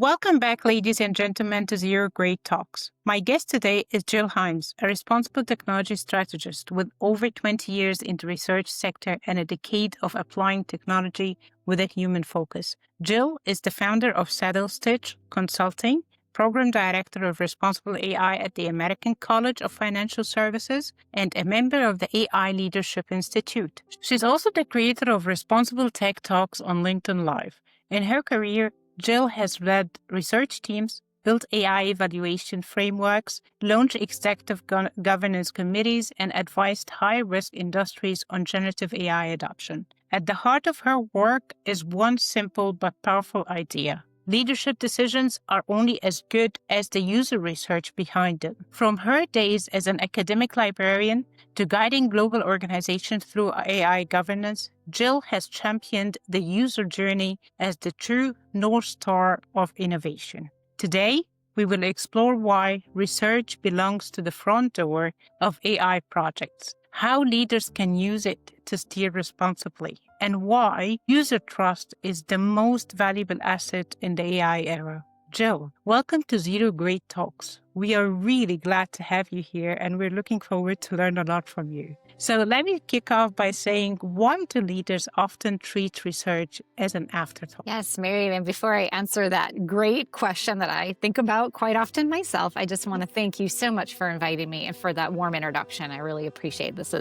Welcome back, ladies and gentlemen, to ZeroGrade Talks. My guest today is Jill Heinze, a responsible technology strategist with over 20 years in the research sector and a decade of applying technology with a human focus. Jill is the founder of Strategist Consulting, Program Director of Responsible AI at the American College of Financial Services, and a member of the AI Leadership Institute. She's also the creator of Responsible Tech Talks on LinkedIn Live. In her career, Jill has led research teams, built AI evaluation frameworks, launched executive governance committees, and advised high-risk industries on generative AI adoption. At the heart of her work is one simple but powerful idea. Leadership decisions are only as good as the user research behind them. From her days as an academic librarian to guiding global organizations through AI governance, Jill has championed the user journey as the true North Star of innovation. Today, we will explore why research belongs to the front door of AI projects, how leaders can use it to steer responsibly, and why user trust is the most valuable asset in the AI era. Jill, welcome to ZeroGrade Talks. We are really glad to have you here, and we're looking forward to learn a lot from you. So let me kick off by saying, why do leaders often treat research as an afterthought? Yes, Marian, and before I answer that great question that I think about quite often myself, I just want to thank you so much for inviting me and for that warm introduction. I really appreciate this.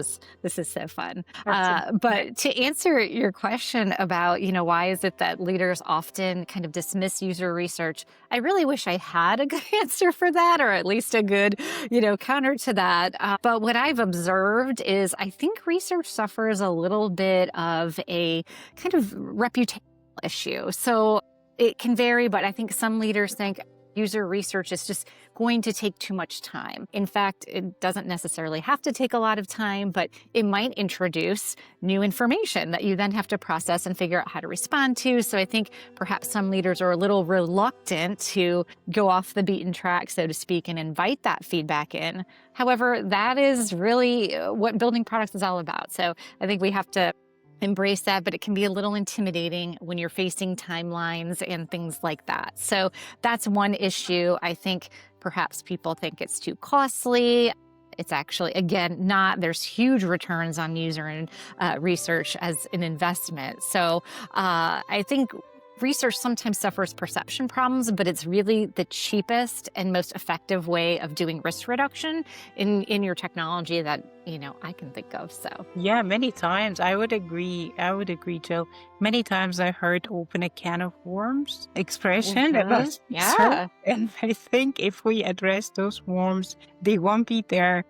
This is so fun. But to answer your question about, why is it that leaders often kind of dismiss user research, I really wish I had a good answer for that, or at least a good, counter to that. But what I've observed is I think research suffers a little bit of a kind of reputational issue. So it can vary, but I think some leaders think user research is just going to take too much time. In fact, it doesn't necessarily have to take a lot of time, but it might introduce new information that you then have to process and figure out how to respond to. So I think perhaps some leaders are a little reluctant to go off the beaten track, so to speak, and invite that feedback in. However, that is really what building products is all about. So I think we have to embrace that, but it can be a little intimidating when you're facing timelines and things like that. So that's one issue. I think perhaps people think it's too costly. It's actually, again, not. There's huge returns on user and research as an investment. So I think research sometimes suffers perception problems, but it's really the cheapest and most effective way of doing risk reduction in your technology that, I can think of. So yeah, many times I would agree, Jill. Many times I heard open a can of worms expression about yeah. and I think if we address those worms, they won't be there.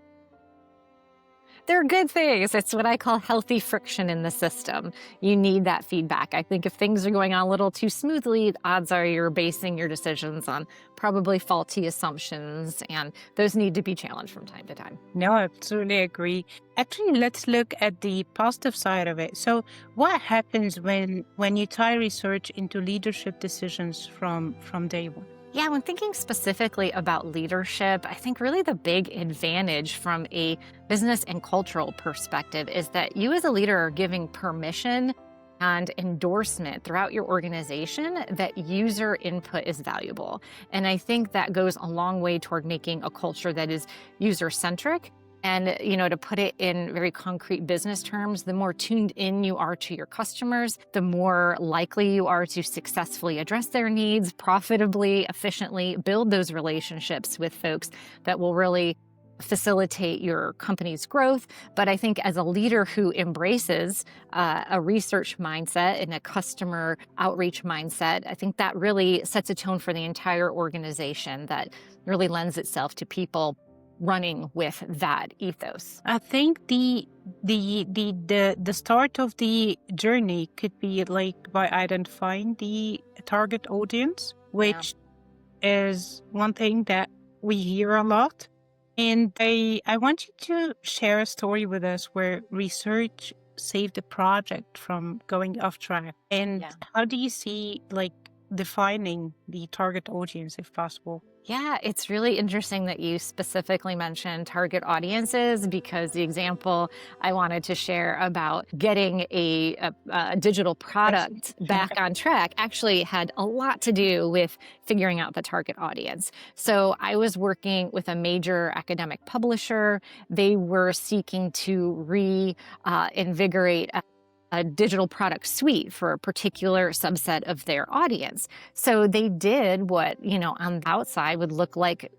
They're good things. It's what I call healthy friction in the system. You need that feedback. I think if things are going on a little too smoothly, odds are you're basing your decisions on probably faulty assumptions, and those need to be challenged from time to time. No, I absolutely agree. Actually, let's look at the positive side of it. So what happens when you tie research into leadership decisions from day one? Yeah, when thinking specifically about leadership, I think really the big advantage from a business and cultural perspective is that you as a leader are giving permission and endorsement throughout your organization that user input is valuable. And I think that goes a long way toward making a culture that is user-centric. And, to put it in very concrete business terms, the more tuned in you are to your customers, the more likely you are to successfully address their needs profitably, efficiently, build those relationships with folks that will really facilitate your company's growth. But I think as a leader who embraces a research mindset and a customer outreach mindset, I think that really sets a tone for the entire organization that really lends itself to people running with that ethos. I think the start of the journey could be like by identifying the target audience, which is one thing that we hear a lot. And I want you to share a story with us where research saved the project from going off track. And how do you see defining the target audience if possible? Yeah, it's really interesting that you specifically mentioned target audiences because the example I wanted to share about getting a digital product back on track actually had a lot to do with figuring out the target audience. So I was working with a major academic publisher. They were seeking to reinvigorate a digital product suite for a particular subset of their audience. So they did what, on the outside would look like,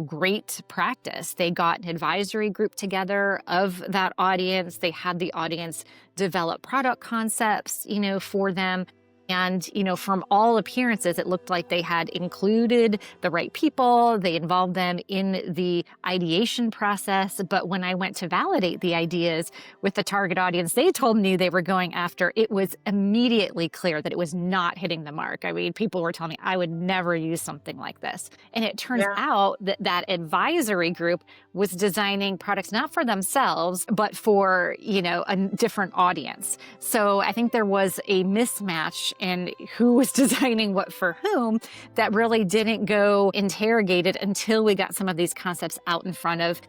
great practice. They got an advisory group together of that audience. They had the audience develop product concepts, for them. And, from all appearances, it looked like they had included the right people. They involved them in the ideation process. But when I went to validate the ideas with the target audience they told me they were going after, it was immediately clear that it was not hitting the mark. I mean, people were telling me I would never use something like this. And it turns out that that advisory group was designing products not for themselves, but for, a different audience. So I think there was a mismatch in who was designing what for whom that really didn't go interrogated until we got some of these concepts out in front of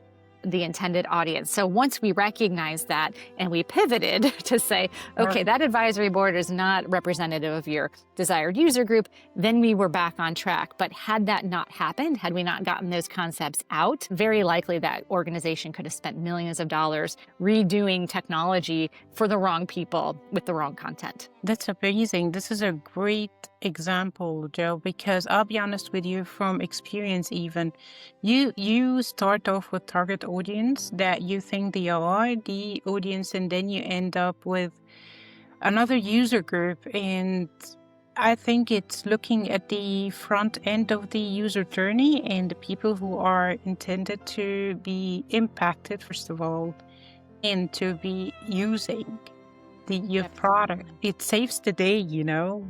the intended audience. So once we recognized that and we pivoted to say, okay, that advisory board is not representative of your desired user group, then we were back on track. But had that not happened, had we not gotten those concepts out, very likely that organization could have spent millions of dollars redoing technology for the wrong people with the wrong content. That's amazing. This is a great example, Joe, because I'll be honest with you from experience even, you start off with target audience that you think they are the audience, and then you end up with another user group. And I think it's looking at the front end of the user journey and the people who are intended to be impacted, first of all, and to be using your product. It saves the day,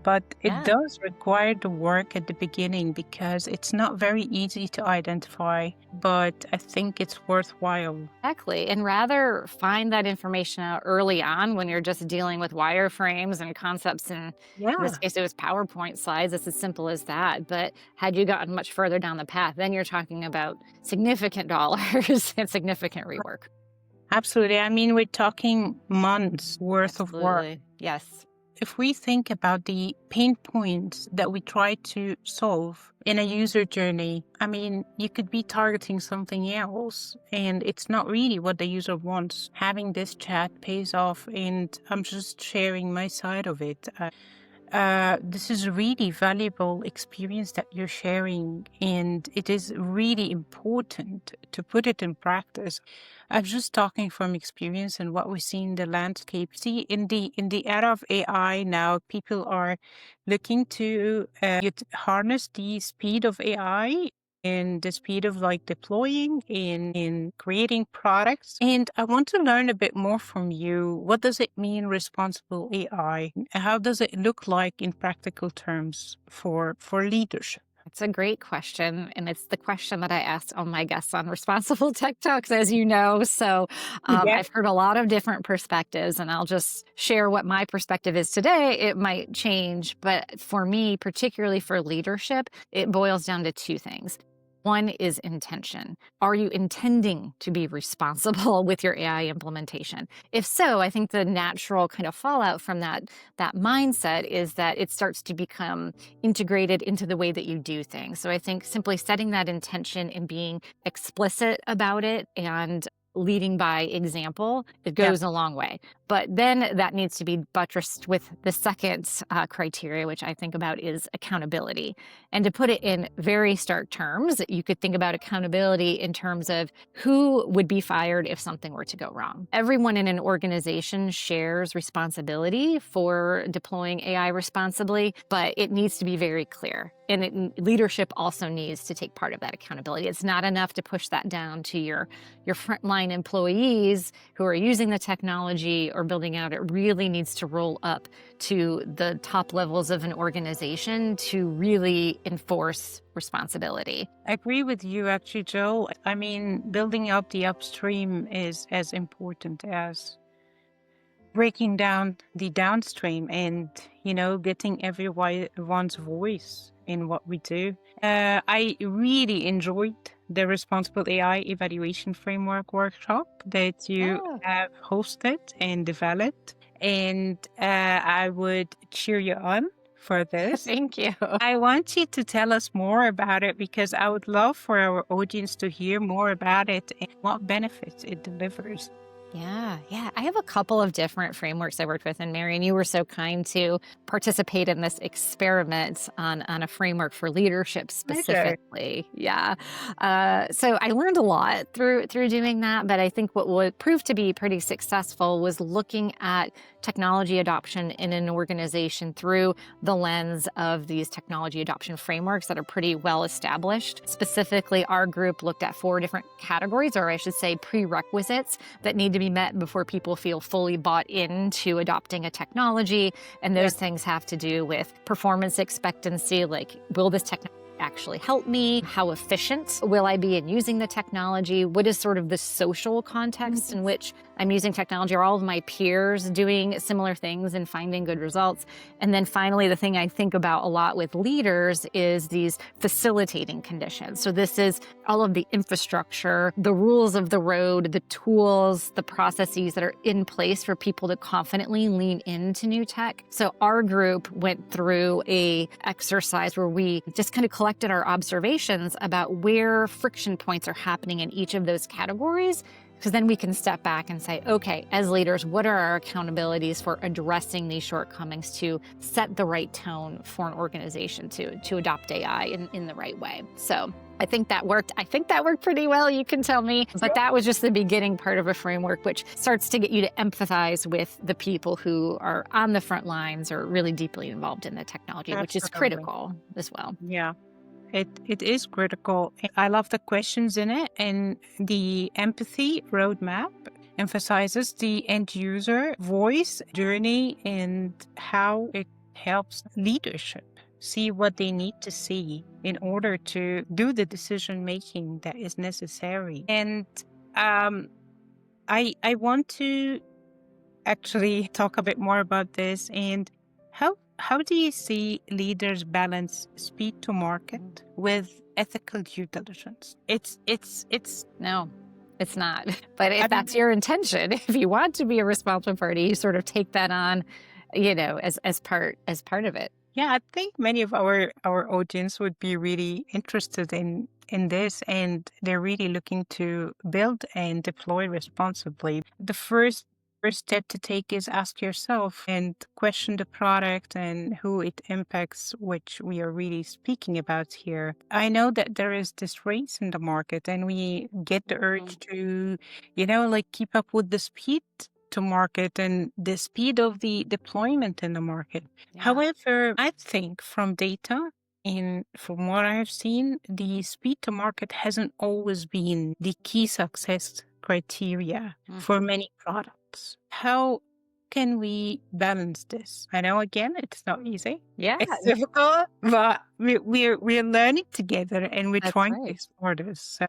but it does require the work at the beginning because it's not very easy to identify, but I think it's worthwhile. Exactly. And rather find that information out early on when you're just dealing with wireframes and concepts. And in this case, it was PowerPoint slides. It's as simple as that. But had you gotten much further down the path, then you're talking about significant dollars and significant rework. Absolutely. I mean, we're talking months worth of work. Yes. If we think about the pain points that we try to solve in a user journey, I mean, you could be targeting something else and it's not really what the user wants. Having this chat pays off, and I'm just sharing my side of it. This is a really valuable experience that you're sharing, and it is really important to put it in practice. I'm just talking from experience and what we see in the landscape. See, in the era of AI now, people are looking to harness the speed of AI and the speed of deploying in creating products. And I want to learn a bit more from you. What does it mean, responsible AI? How does it look like in practical terms for leadership? It's a great question. And it's the question that I asked all my guests on Responsible Tech Talks, as you know. So I've heard a lot of different perspectives, and I'll just share what my perspective is today. It might change, but for me, particularly for leadership, it boils down to two things. One is intention. Are you intending to be responsible with your AI implementation? If so, I think the natural kind of fallout from that mindset is that it starts to become integrated into the way that you do things. So I think simply setting that intention and being explicit about it and leading by example, it goes a long way. But then that needs to be buttressed with the second criteria, which I think about is accountability. And to put it in very stark terms, you could think about accountability in terms of who would be fired if something were to go wrong. Everyone in an organization shares responsibility for deploying AI responsibly, but it needs to be very clear. And leadership also needs to take part of that accountability. It's not enough to push that down to your frontline employees who are using the technology or building out. It really needs to roll up to the top levels of an organization to really enforce responsibility. I agree with you, actually, Jill. I mean, building up the upstream is as important as breaking down the downstream and, getting everyone's voice in what we do. I really enjoyed the Responsible AI Evaluation Framework workshop that you have hosted and developed. And I would cheer you on for this. Thank you. I want you to tell us more about it because I would love for our audience to hear more about it and what benefits it delivers. Yeah. I have a couple of different frameworks I worked with. And Marian, you were so kind to participate in this experiment on a framework for leadership specifically. Yeah. So I learned a lot through doing that. But I think what would prove to be pretty successful was looking at technology adoption in an organization through the lens of these technology adoption frameworks that are pretty well established. Specifically, our group looked at 4 different categories, or I should say prerequisites, that need to be met before people feel fully bought into adopting a technology. And those things have to do with performance expectancy, like, will this technology actually help me? How efficient will I be in using the technology? What is sort of the social context in which I'm using technology? Are all of my peers doing similar things and finding good results? And then finally, the thing I think about a lot with leaders is these facilitating conditions. So this is all of the infrastructure, the rules of the road, the tools, the processes that are in place for people to confidently lean into new tech. So our group went through a exercise where we just kind of collected our observations about where friction points are happening in each of those categories. Because then we can step back and say, okay, as leaders, what are our accountabilities for addressing these shortcomings to set the right tone for an organization to adopt AI in the right way? So I think that worked. I think that worked pretty well, you can tell me. But that was just the beginning part of a framework, which starts to get you to empathize with the people who are on the front lines or really deeply involved in the technology, which is critical as well. Yeah. It is critical. I love the questions in it, and the empathy roadmap emphasizes the end user voice journey and how it helps leadership see what they need to see in order to do the decision making that is necessary. And I want to actually talk a bit more about this and how do you see leaders balance speed to market with ethical due diligence? No, it's not. But if that's your intention, if you want to be a responsible party, you sort of take that on, as part of it. Yeah, I think many of our audience would be really interested in this, and they're really looking to build and deploy responsibly. The first step to take is ask yourself and question the product and who it impacts, which we are really speaking about here. I know that there is this race in the market and we get the urge to, keep up with the speed to market and the speed of the deployment in the market. Yeah. However, I think from data and from what I've seen, the speed to market hasn't always been the key success criteria for many products. How can we balance this? I know, again, it's not easy. Yeah, it's difficult, but we're learning together and we're trying to explore this. So.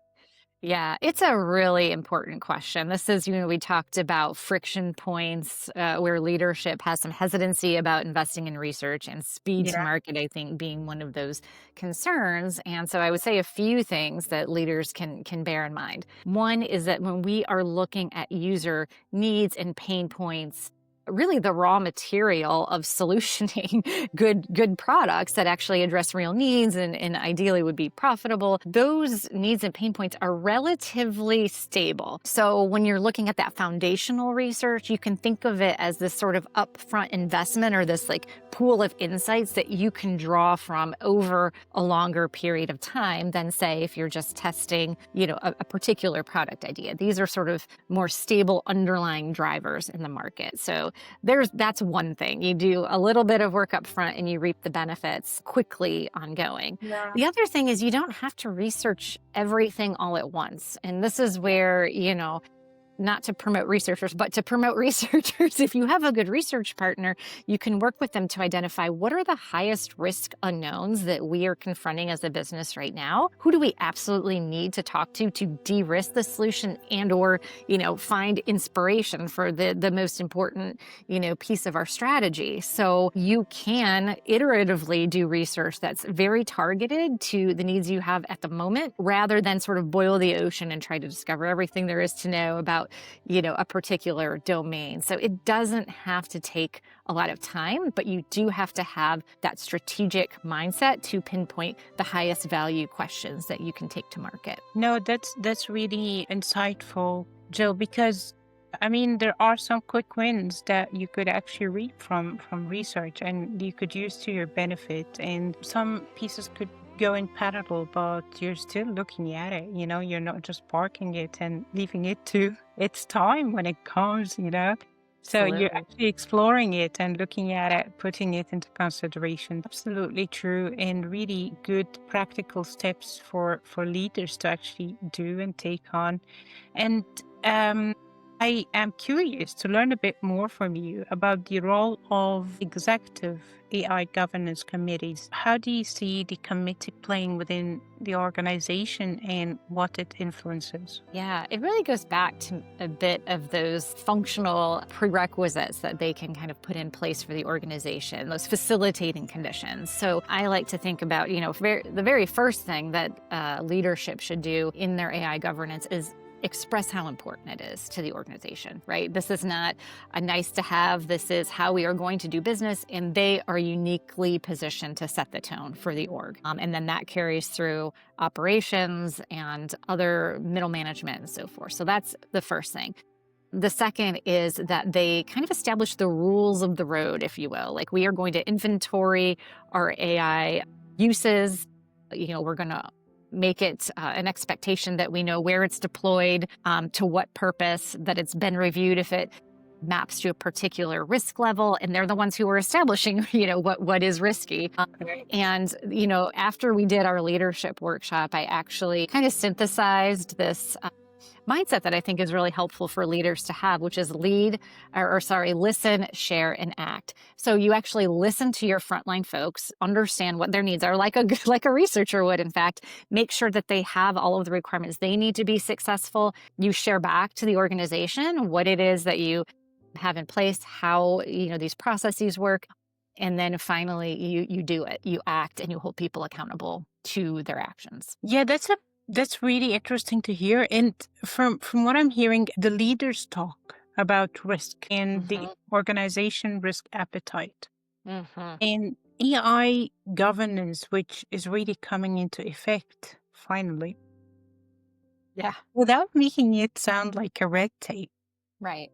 Yeah, it's a really important question. This is, we talked about friction points where leadership has some hesitancy about investing in research, and speed to market, I think, being one of those concerns. And so I would say a few things that leaders can bear in mind. One is that when we are looking at user needs and pain points, really the raw material of solutioning good products that actually address real needs and ideally would be profitable, those needs and pain points are relatively stable. So when you're looking at that foundational research, you can think of it as this sort of upfront investment or this pool of insights that you can draw from over a longer period of time than, say, if you're just testing, a particular product idea. These are sort of more stable underlying drivers in the market. So that's one thing. You do a little bit of work up front and you reap the benefits quickly ongoing. Yeah. The other thing is you don't have to research everything all at once. And this is where, not to promote researchers, but to promote researchers. If you have a good research partner, you can work with them to identify what are the highest risk unknowns that we are confronting as a business right now. Who do we absolutely need to talk to de-risk the solution and or, find inspiration for the most important, piece of our strategy. So you can iteratively do research that's very targeted to the needs you have at the moment, rather than sort of boil the ocean and try to discover everything there is to know about, a particular domain. So it doesn't have to take a lot of time, but you do have to have that strategic mindset to pinpoint the highest value questions that you can take to market. No, that's really insightful, Jill, because there are some quick wins that you could actually read from research and you could use to your benefit. And some pieces could go in parallel, but you're still looking at it, you're not just parking it and leaving it to its time when it comes, So Absolutely. you're actually exploring it and looking at it, putting it into consideration. Absolutely true, and really good practical steps for leaders to actually do and take on. And I am curious to learn a bit more from you about the role of executive AI governance committees. How do you see the committee playing within the organization and what it influences? Yeah, it really goes back to a bit of those functional prerequisites that they can kind of put in place for the organization, those facilitating conditions. So I like to think about, the very first thing that leadership should do in their AI governance is express how important it is to the organization, right? This is not a nice to have. This is how we are going to do business, and they are uniquely positioned to set the tone for the org. And then that carries through operations and other middle management and so forth. So that's the first thing. The second is that they kind of establish the rules of the road, if you will. Like, we are going to inventory our AI uses. We're going to make it an expectation that we know where it's deployed, to what purpose, that it's been reviewed if it maps to a particular risk level, and they're the ones who are establishing, what is risky. And, after we did our leadership workshop, I actually kind of synthesized this mindset that I think is really helpful for leaders to have, which is listen, share, and act. So you actually listen to your frontline folks, understand what their needs are, like a researcher would, in fact, make sure that they have all of the requirements they need to be successful. You share back to the organization what it is that you have in place, how, these processes work. And then finally, you do it, you act, and you hold people accountable to their actions. Yeah, that's really interesting to hear. And from what I'm hearing, the leaders talk about risk and the organization risk appetite. And AI governance, which is really coming into effect finally. Yeah. Without making it sound like a red tape. Right.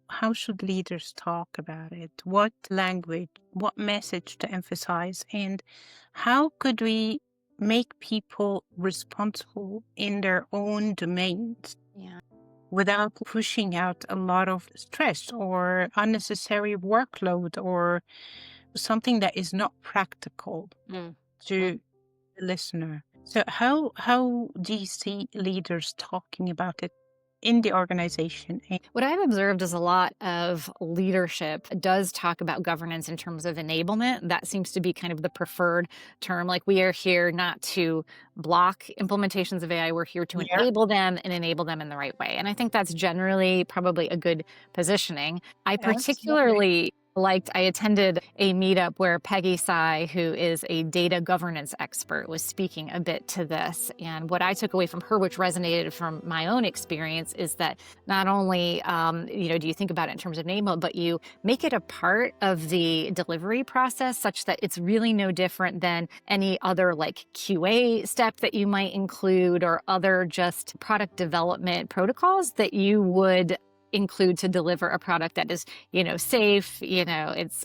How should leaders talk about it? What language, what message to emphasize? And how could we make people responsible in their own domains without pushing out a lot of stress or unnecessary workload or something that is not practical to the listener? So how do you see leaders talking about it in the organization? What I've observed is a lot of leadership does talk about governance in terms of enablement. That seems to be kind of the preferred term. Like, we are here not to block implementations of AI. We're here to enable them and enable them in the right way. And I think that's generally probably a good positioning. I particularly I attended a meetup where Peggy Tsai, who is a data governance expert, was speaking a bit to this. And what I took away from her, which resonated from my own experience, is that not only, do you think about it in terms of enablement, but you make it a part of the delivery process such that it's really no different than any other QA step that you might include or other just product development protocols that you would include to deliver a product that is, safe, its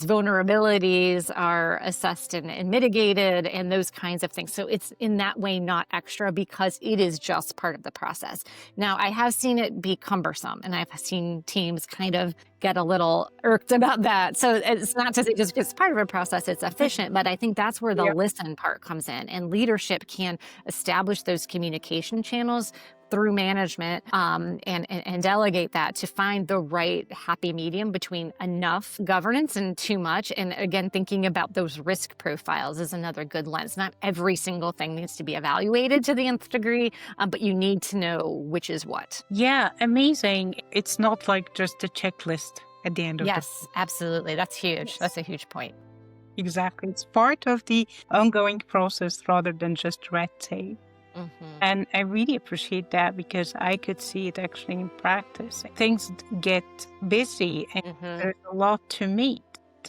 vulnerabilities are assessed and mitigated and those kinds of things. So it's in that way not extra because it is just part of the process. Now, I have seen it be cumbersome, and I've seen teams kind of get a little irked about that. So it's not to say just because it's part of a process, it's efficient, but I think that's where the listen part comes in, and leadership can establish those communication channels through management and delegate that to find the right happy medium between enough governance and too much. And again, thinking about those risk profiles is another good lens. Not every single thing needs to be evaluated to the nth degree, but you need to know which is what. Yeah, amazing. It's not like just a checklist at the end of Yes, absolutely. That's huge. Yes. That's a huge point. Exactly. It's part of the ongoing process rather than just red tape. And I really appreciate that because I could see it actually in practice. Things get busy and there's a lot to meet.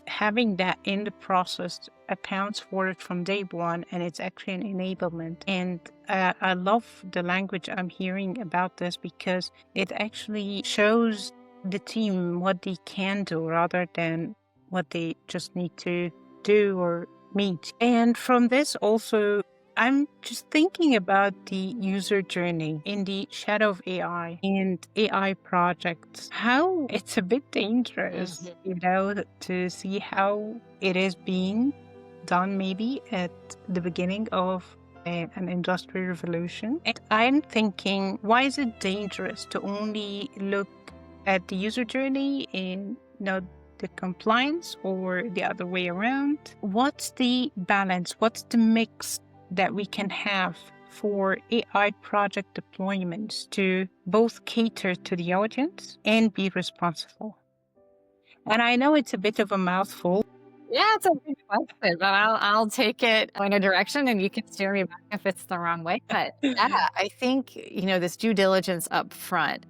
Having that in the process accounts for it from day one, and it's actually an enablement. And I love the language I'm hearing about this because it actually shows the team what they can do rather than what they just need to do or meet. And from this also, I'm just thinking about the user journey in the shadow of AI and AI projects, how it's a bit dangerous, to see how it is being done maybe at the beginning of an industrial revolution. And I'm thinking, why is it dangerous to only look at the user journey and not the compliance or the other way around? What's the balance? What's the mix that we can have for AI project deployments to both cater to the audience and be responsible? And I know it's a bit of a mouthful. Yeah, it's a big question, but I'll take it in a direction and you can steer me back if it's the wrong way. But yeah, I think, this due diligence up front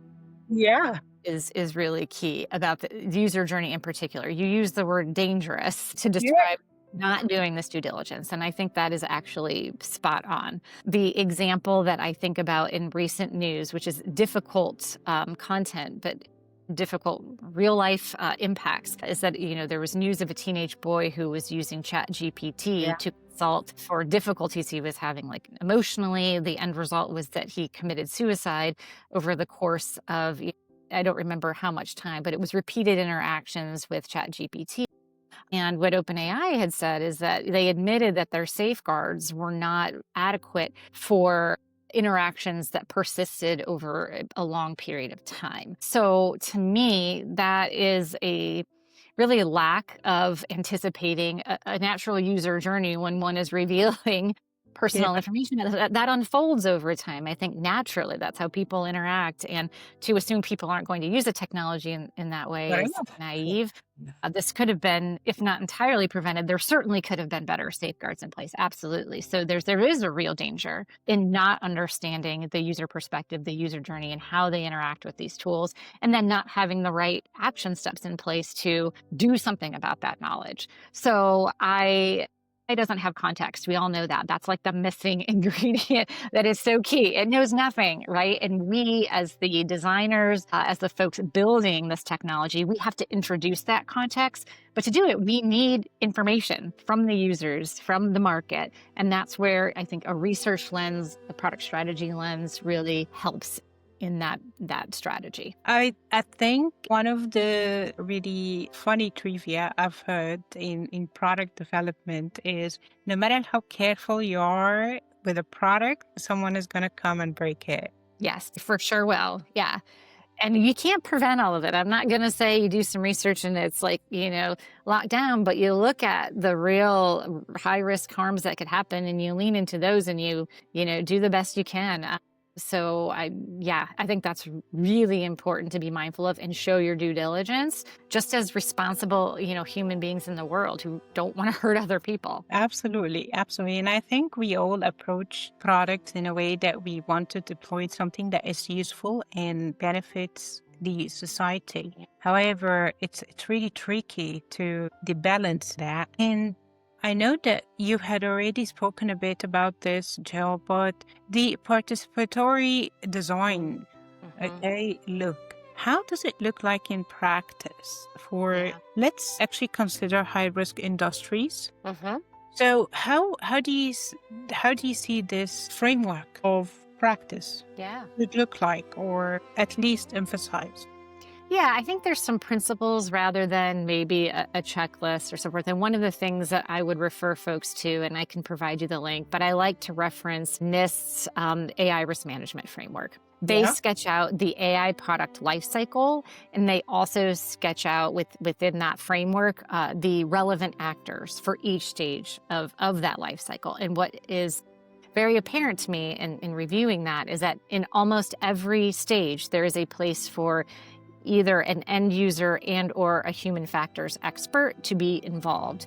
Yeah. is really key about the user journey in particular. You use the word dangerous to describe not doing this due diligence. And I think that is actually spot on. The example that I think about in recent news, which is difficult content, but difficult real life impacts, is that, there was news of a teenage boy who was using ChatGPT to consult for difficulties he was having, like emotionally. The end result was that he committed suicide over the course of, I don't remember how much time, but it was repeated interactions with ChatGPT. And what OpenAI had said is that they admitted that their safeguards were not adequate for interactions that persisted over a long period of time. So to me, that is a really lack of anticipating a natural user journey when one is revealing personal information that unfolds over time. I think naturally that's how people interact, and to assume people aren't going to use the technology in that way is naive. This could have been, if not entirely prevented, there certainly could have been better safeguards in place. Absolutely. So there is a real danger in not understanding the user perspective, the user journey, and how they interact with these tools, and then not having the right action steps in place to do something about that knowledge. So it doesn't have context. We all know that. That's like the missing ingredient that is so key. It knows nothing, right? And we, as the designers, as the folks building this technology, we have to introduce that context. But to do it, we need information from the users, from the market. And that's where I think a research lens, a product strategy lens really helps in that strategy. I think one of the really funny trivia I've heard in product development is no matter how careful you are with a product, someone is going to come and break it. Yes, for sure will. Yeah. And you can't prevent all of it. I'm not going to say you do some research and it's like, locked down, but you look at the real high risk harms that could happen and you lean into those and you do the best you can. So I think that's really important to be mindful of and show your due diligence just as responsible, human beings in the world who don't want to hurt other people. Absolutely. Absolutely. And I think we all approach products in a way that we want to deploy something that is useful and benefits the society. However, it's really tricky to balance that. And I know that you had already spoken a bit about this, Jill, but the participatory design, look, how does it look like in practice for, let's actually consider high-risk industries. So how do you see this framework of practice would look like, or at least emphasize? Yeah, I think there's some principles rather than maybe a checklist or so forth. And one of the things that I would refer folks to, and I can provide you the link, but I like to reference NIST's AI risk management framework. They Yeah. sketch out the AI product lifecycle, and they also sketch out within that framework the relevant actors for each stage of that lifecycle. And what is very apparent to me in reviewing that is that in almost every stage, there is a place for either an end user and or a human factors expert to be involved,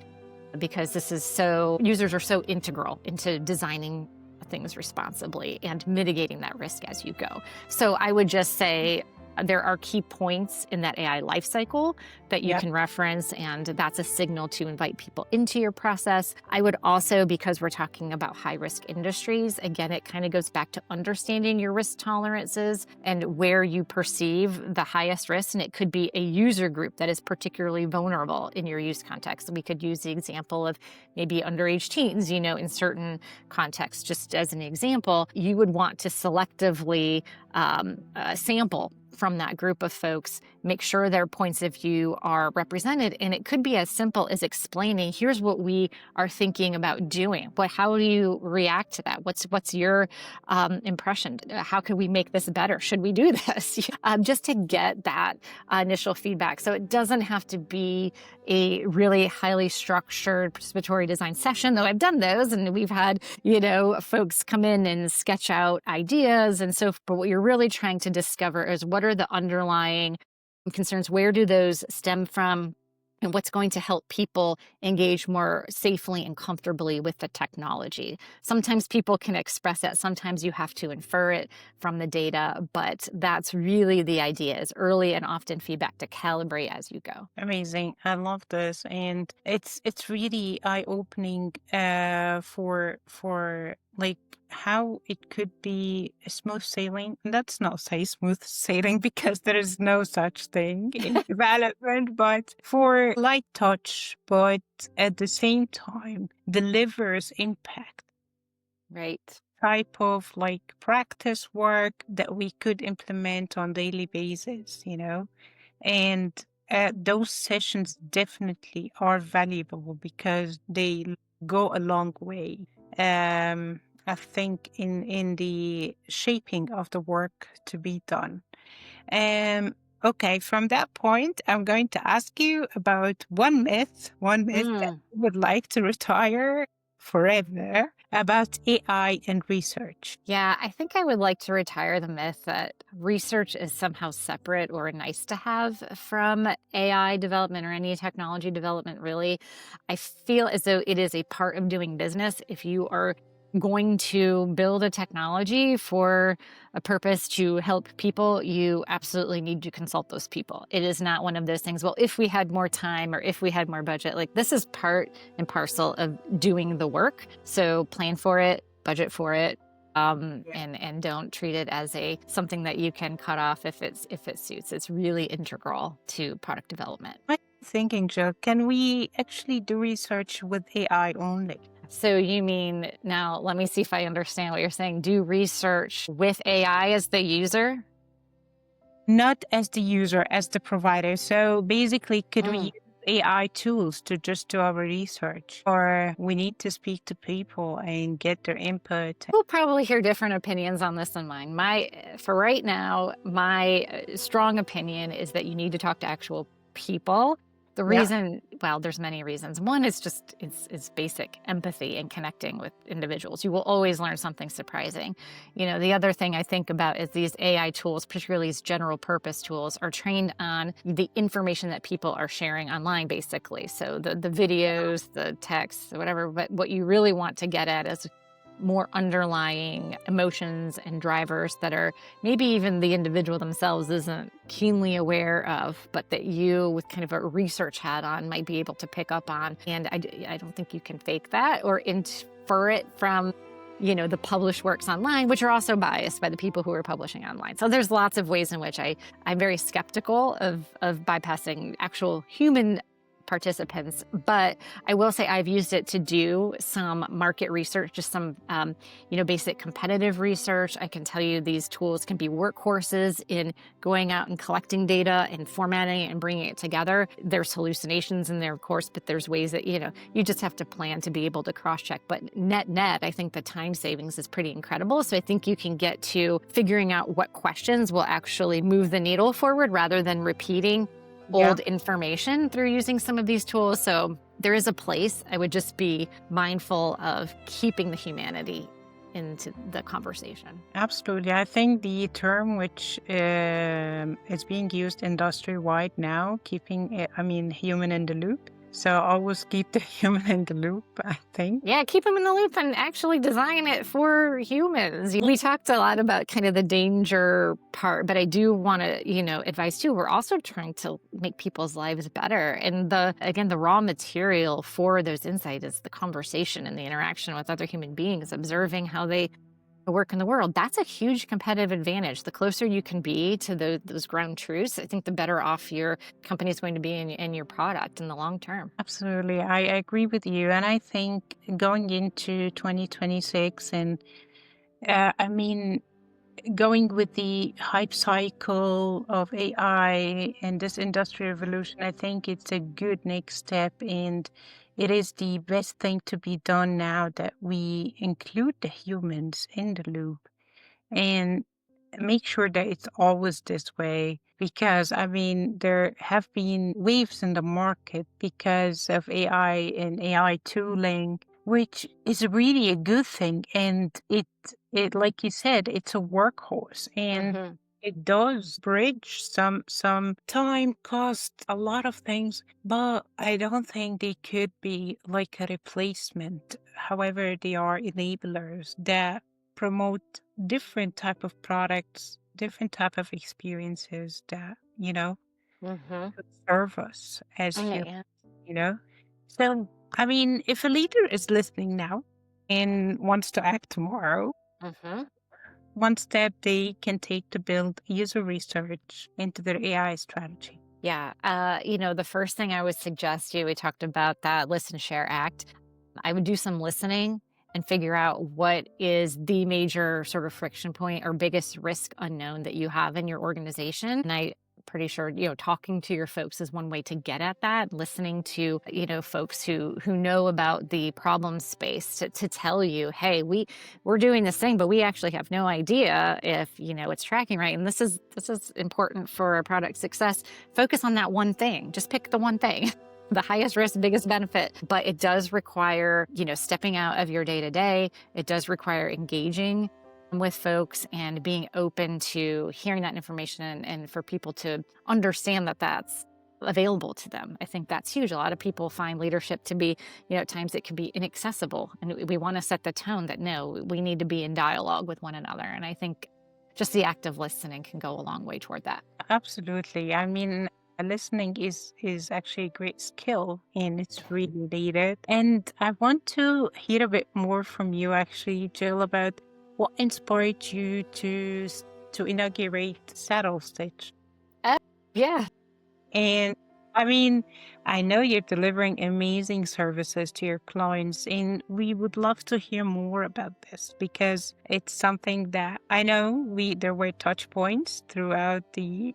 because users are so integral into designing things responsibly and mitigating that risk as you go. So I would just say there are key points in that AI lifecycle that you can reference, and that's a signal to invite people into your process. I would also, because we're talking about high-risk industries, again, it kind of goes back to understanding your risk tolerances and where you perceive the highest risk, and it could be a user group that is particularly vulnerable in your use context. We could use the example of maybe underage teens, in certain contexts. Just as an example, you would want to selectively sample from that group of folks, make sure their points of view are represented. And it could be as simple as explaining, here's what we are thinking about doing. How do you react to that? What's your impression? How could we make this better? Should we do this? Just to get that initial feedback. So it doesn't have to be a really highly structured participatory design session, though I've done those, and we've had, folks come in and sketch out ideas. And so, but what you're really trying to discover is what are the underlying concerns? Where do those stem from? And what's going to help people engage more safely and comfortably with the technology? Sometimes people can express that. Sometimes you have to infer it from the data. But that's really the idea, is early and often feedback to calibrate as you go. Amazing. I love this. And it's really eye-opening for like how it could be smooth sailing. Let's not say smooth sailing because there is no such thing in development, but for light touch, but at the same time delivers impact. Right. Type of like practice work that we could implement on daily basis, and those sessions definitely are valuable because they go a long way. I think in the shaping of the work to be done. Okay, from that point, I'm going to ask you about one myth that I would like to retire forever about AI and research. Yeah, I think I would like to retire the myth that research is somehow separate or nice to have from AI development or any technology development, really. I feel as though it is a part of doing business. If you are going to build a technology for a purpose to help people, you absolutely need to consult those people. It is not one of those things, well, if we had more time or if we had more budget, like this is part and parcel of doing the work. So plan for it, budget for it, and don't treat it as something that you can cut off if it suits. It's really integral to product development. I'm thinking, Jill, can we actually do research with AI only? So you mean, now let me see if I understand what you're saying. Do research with AI as the user? Not as the user, as the provider. So basically, could we use AI tools to just do our research? Or we need to speak to people and get their input? We'll probably hear different opinions on this than mine. For right now, my strong opinion is that you need to talk to actual people. The reason, well, there's many reasons. One is just, it's basic empathy and connecting with individuals. You will always learn something surprising. The other thing I think about is these AI tools, particularly these general purpose tools, are trained on the information that people are sharing online, basically. So the videos, the texts, whatever, but what you really want to get at is more underlying emotions and drivers that are maybe even the individual themselves isn't keenly aware of, but that you, with kind of a research hat on, might be able to pick up on. And I don't think you can fake that or infer it from, the published works online, which are also biased by the people who are publishing online. So there's lots of ways in which I'm very skeptical of bypassing actual human participants. But I will say I've used it to do some market research, just some, basic competitive research. I can tell you these tools can be workhorses in going out and collecting data and formatting it and bringing it together. There's hallucinations in there, of course, but there's ways that, you just have to plan to be able to cross-check. But net, I think the time savings is pretty incredible. So I think you can get to figuring out what questions will actually move the needle forward rather than repeating old information through using some of these tools. So there is a place. I would just be mindful of keeping the humanity into the conversation. Absolutely. I think the term which is being used industry-wide now, human in the loop. So always keep the human in the loop, I think. Yeah, keep them in the loop and actually design it for humans. We talked a lot about kind of the danger part, but I do want to, advise too, we're also trying to make people's lives better. And the raw material for those insights is the conversation and the interaction with other human beings, observing how they work in the world. That's a huge competitive advantage. The closer you can be to those ground truths, I think the better off your company is going to be in your product in the long term. Absolutely. I agree with you. And I think going into 2026 and going with the hype cycle of AI and this industrial revolution, I think it's a good next step. And it is the best thing to be done now that we include the humans in the loop and make sure that it's always this way. Because, there have been waves in the market because of AI and AI tooling, which is really a good thing. And it like you said, it's a workhorse. And it does bridge some time, cost, a lot of things, but I don't think they could be like a replacement. However, they are enablers that promote different type of products, different type of experiences that, could serve us as humans, you know? So, if a leader is listening now and wants to act tomorrow, one step they can take to build user research into their AI strategy. Yeah. The first thing I would suggest we talked about that listen, share, act. I would do some listening and figure out what is the major sort of friction point or biggest risk unknown that you have in your organization. And I'm pretty sure, talking to your folks is one way to get at that. Listening to, folks who know about the problem space to tell you, hey, we're doing this thing, but we actually have no idea if, it's tracking right. And this is important for our product success. Focus on that one thing. Just pick the one thing. The highest risk, biggest benefit, but it does require, stepping out of your day-to-day. It does require engaging with folks and being open to hearing that information and for people to understand that that's available to them. I think that's huge. A lot of people find leadership to be, at times it can be inaccessible. And we want to set the tone that no, we need to be in dialogue with one another. And I think just the act of listening can go a long way toward that. Absolutely. Listening is actually a great skill and it's really needed. And I want to hear a bit more from you, actually, Jill, about what inspired you to inaugurate Saddle Stitch. Yeah. And I know you're delivering amazing services to your clients, and we would love to hear more about this because it's something that I know there were touch points throughout the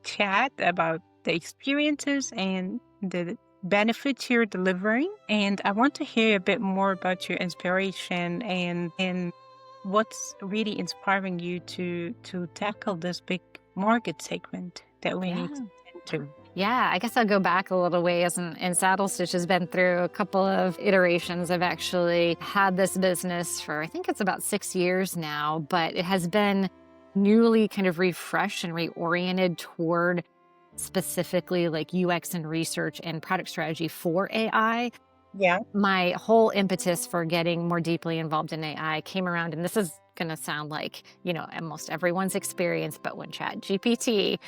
chat about the experiences and the benefits you're delivering. And I want to hear a bit more about your inspiration and what's really inspiring you to tackle this big market segment that we need to attend to. Yeah, I guess I'll go back a little ways. And Saddle Stitch has been through a couple of iterations. I've actually had this business for, I think it's about 6 years now, but it has been newly kind of refreshed and reoriented toward specifically like UX and research and product strategy for AI. Yeah. My whole impetus for getting more deeply involved in AI came around, and this is going to sound like, almost everyone's experience, but when ChatGPT,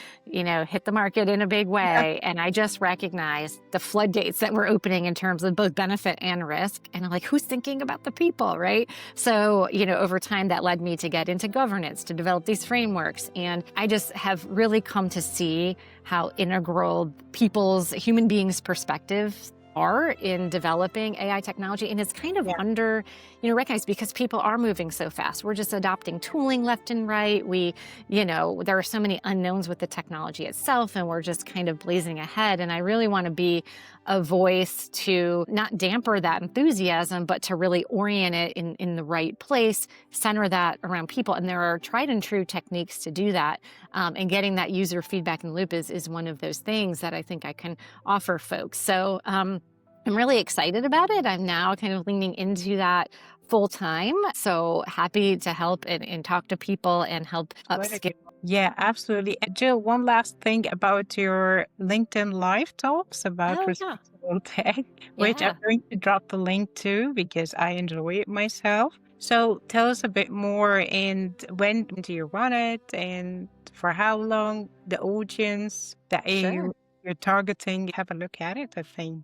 hit the market in a big way, and I just recognized the floodgates that were opening in terms of both benefit and risk. And I'm like, who's thinking about the people, right? So, over time that led me to get into governance, to develop these frameworks. And I just have really come to see how integral human beings' perspectives are in developing AI technology. And it's kind of under, recognized because people are moving so fast. We're just adopting tooling left and right. There are so many unknowns with the technology itself, and we're just kind of blazing ahead. And I really want to be a voice to not damper that enthusiasm, but to really orient it in the right place, center that around people. And there are tried and true techniques to do that. And getting that user feedback in the loop is one of those things that I think I can offer folks. So I'm really excited about it. I'm now kind of leaning into that full time. So happy to help and talk to people and help upskill. Yeah, absolutely. And Jill, one last thing about your LinkedIn Live talks about responsible tech, which I'm going to drop the link to because I enjoy it myself. So tell us a bit more, and when do you run it, and for how long, the audience that you're targeting. Have a look at it, I think.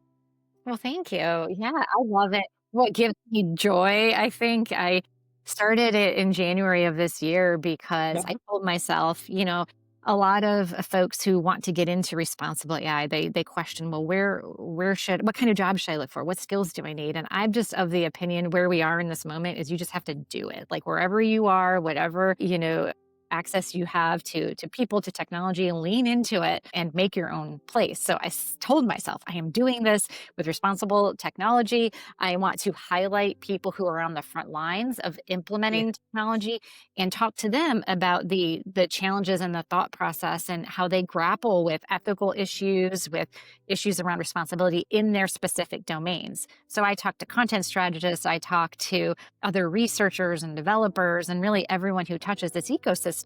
Well, thank you. Yeah, I love it. What gives me joy, I think I started it in January of this year because I told myself, a lot of folks who want to get into responsible AI, they question, well, what kind of job should I look for? What skills do I need? And I'm just of the opinion where we are in this moment is you just have to do it. Like wherever you are, whatever, access you have to people, to technology, and lean into it and make your own place. So I told myself, I am doing this with responsible technology. I want to highlight people who are on the front lines of implementing technology and talk to them about the challenges and the thought process and how they grapple with ethical issues, with issues around responsibility in their specific domains. So I talk to content strategists, I talk to other researchers and developers, and really everyone who touches this ecosystem,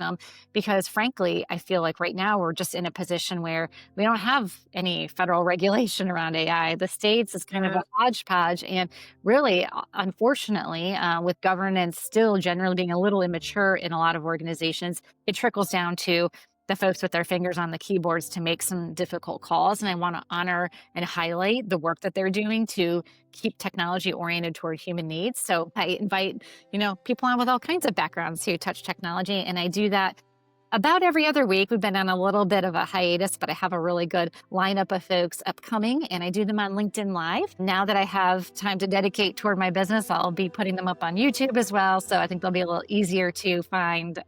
because frankly, I feel like right now we're just in a position where we don't have any federal regulation around AI. The states is kind of a hodgepodge, and really, unfortunately, with governance still generally being a little immature in a lot of organizations, it trickles down to the folks with their fingers on the keyboards to make some difficult calls. And I want to honor and highlight the work that they're doing to keep technology oriented toward human needs. So I invite, people on with all kinds of backgrounds who touch technology. And I do that about every other week. We've been on a little bit of a hiatus, but I have a really good lineup of folks upcoming, and I do them on LinkedIn Live. Now that I have time to dedicate toward my business, I'll be putting them up on YouTube as well. So I think they'll be a little easier to find.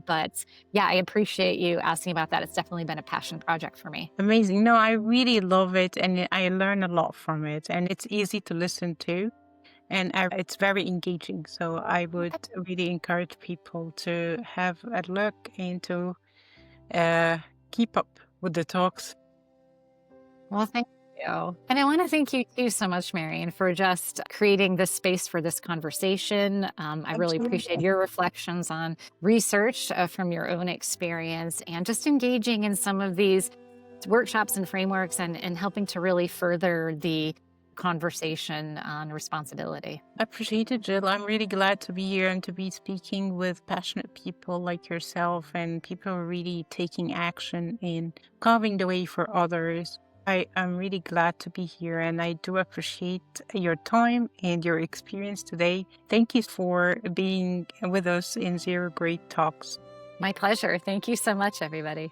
But yeah, I appreciate you asking about that. It's definitely been a passion project for me. Amazing. No, I really love it, and I learn a lot from it, and it's easy to listen to, and it's very engaging. So I would really encourage people to have a look and to keep up with the talks. Well, thank you. And I want to thank you too so much, Marian, for just creating this space for this conversation. I really appreciate your reflections on research from your own experience and just engaging in some of these workshops and frameworks and helping to really further the conversation on responsibility. I appreciate it, Jill. I'm really glad to be here and to be speaking with passionate people like yourself and people who are really taking action in carving the way for others. I'm really glad to be here, and I do appreciate your time and your experience today. Thank you for being with us in ZeroGrade Talks. My pleasure. Thank you so much, everybody.